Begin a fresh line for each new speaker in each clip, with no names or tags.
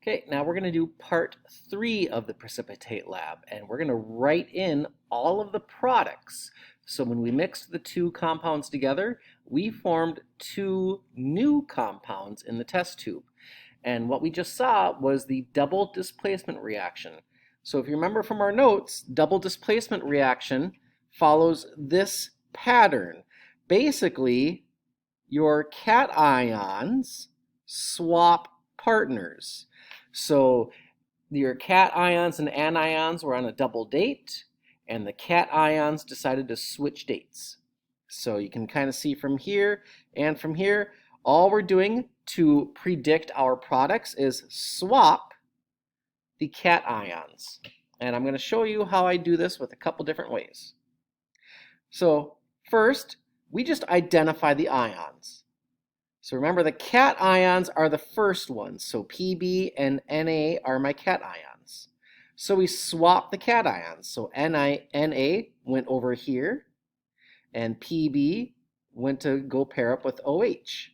Okay, now we're going to do part 3 of the precipitate lab, and we're going to write in all of the products. So when we mixed the two compounds together, we formed two new compounds in the test tube. And what we just saw was the double displacement reaction. So if you remember from our notes, double displacement reaction follows this pattern. Basically, your cations swap partners. So your cations and anions were on a double date, and the cations decided to switch dates. So you can kind of see from here and from here, all we're doing to predict our products is swap the cations. And I'm going to show you how I do this with a couple different ways. So first, we just identify the ions. So remember, the cations are the first ones. So Pb and Na are my cations. So we swap the cations. So Na went over here, and Pb went to go pair up with OH.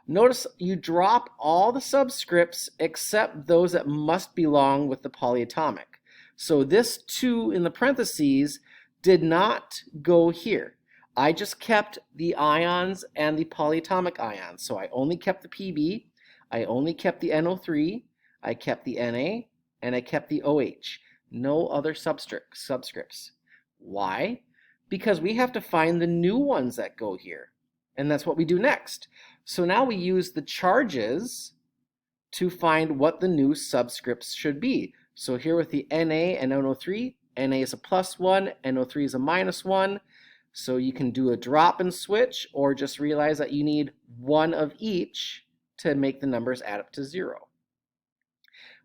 Notice you drop all the subscripts except those that must belong with the polyatomic. So this 2 in the parentheses did not go here. I just kept the ions and the polyatomic ions. So I only kept the Pb, I only kept the NO3, I kept the Na, and I kept the OH. No other subscripts. Why? Because we have to find the new ones that go here. And that's what we do next. So now we use the charges to find what the new subscripts should be. So here with the Na and NO3, Na is a +1, NO3 is a -1. So you can do a drop and switch, or just realize that you need one of each to make the numbers add up to 0.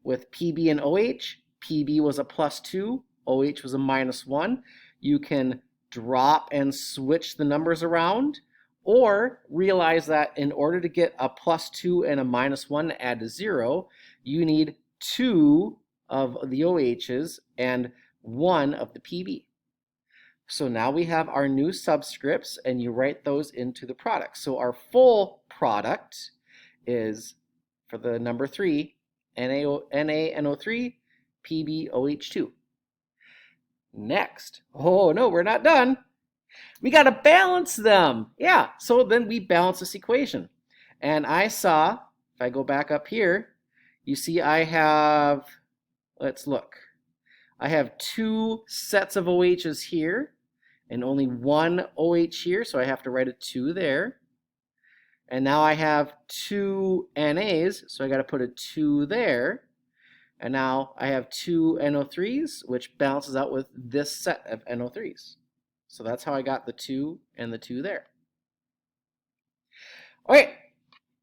With Pb and OH, Pb was a +2, OH was a -1. You can drop and switch the numbers around, or realize that in order to get a +2 and a -1 to add to 0, you need 2 of the OHs and 1 of the Pb. So now we have our new subscripts, and you write those into the product. So our full product is, for the number 3, NaNO3, PbOH2. Next, oh no, we're not done. We got to balance them. Yeah, so then we balance this equation. And I saw, if I go back up here, you see I have, let's look. I have 2 sets of OHs here and only 1 OH here, so I have to write a 2 there. And now I have 2 NAs, so I got to put a 2 there. And now I have 2 NO3s, which balances out with this set of NO3s. So that's how I got the 2 and the 2 there. All right,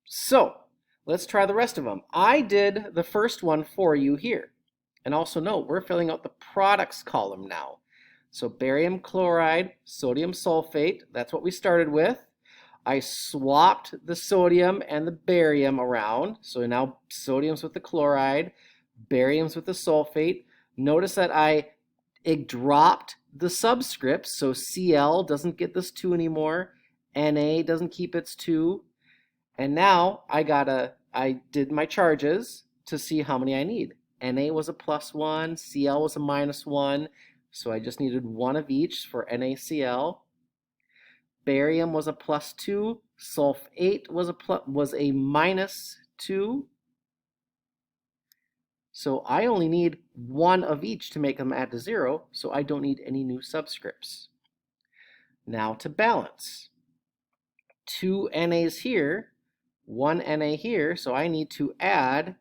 so let's try the rest of them. I did the first one for you here. And also note, we're filling out the products column now. So barium chloride, sodium sulfate, that's what we started with. I swapped the sodium and the barium around. So now sodium's with the chloride, barium's with the sulfate. Notice that I dropped the subscripts, so Cl doesn't get this 2 anymore, Na doesn't keep its 2, and now I did my charges to see how many I need. Na was a +1, Cl was a -1, so I just needed 1 of each for NaCl. Barium was a +2, sulfate was a -2. So I only need 1 of each to make them add to 0, so I don't need any new subscripts. Now to balance. 2 NAs here, 1 Na here, so I need to add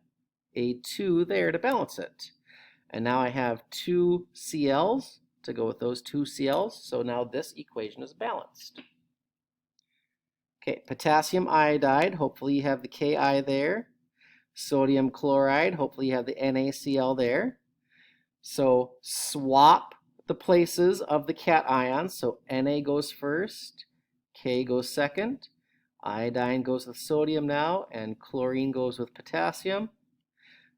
a 2 there to balance it. And now I have 2 Cl's to go with those 2 Cl's, so now this equation is balanced. Okay, potassium iodide, hopefully you have the Ki there. Sodium chloride, hopefully you have the NaCl there. So swap the places of the cations. So Na goes first, K goes second, iodine goes with sodium now, and chlorine goes with potassium.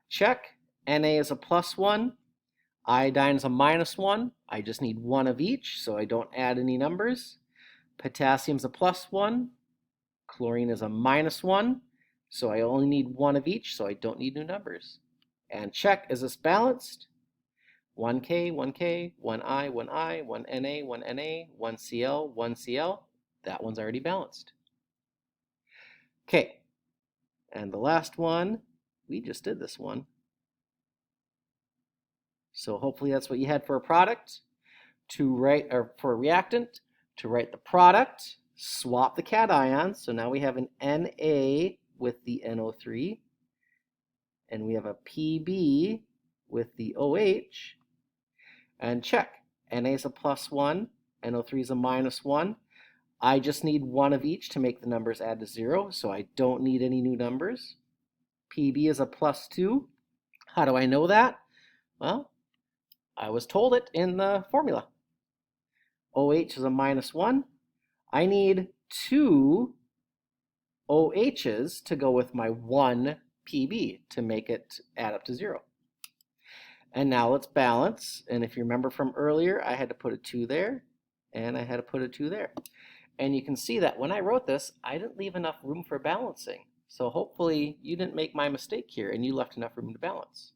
Check. Na is a +1, iodine is a -1. I just need 1 of each, so I don't add any numbers. Potassium's a +1, chlorine is a -1. So I only need 1 of each, so I don't need new numbers. And check, is this balanced? 1K, 1K, 1I, 1I, 1NA, 1NA, 1CL, 1CL. That one's already balanced. Okay, and the last one, we just did this one. So hopefully that's what you had for a product. To write, or for a reactant, to write the product, swap the cations. So now we have an Na with the NO3, and we have a Pb with the OH, and check. Na is a +1, NO3 is a -1. I just need one of each to make the numbers add to 0, so I don't need any new numbers. Pb is a +2. How do I know that? Well, I was told it in the formula. OH is a -1. I need 2 OHs to go with my 1 PB to make it add up to 0. And now let's balance. And if you remember from earlier, I had to put a 2 there, and I had to put a 2 there. And you can see that when I wrote this, I didn't leave enough room for balancing. So hopefully you didn't make my mistake here and you left enough room to balance.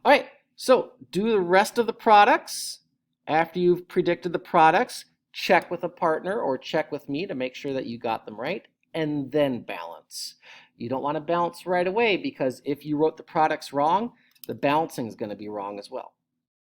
All right, so do the rest of the products. After you've predicted the products, check with a partner or check with me to make sure that you got them right, and then balance. You don't want to balance right away, because if you wrote the products wrong, the balancing is going to be wrong as well.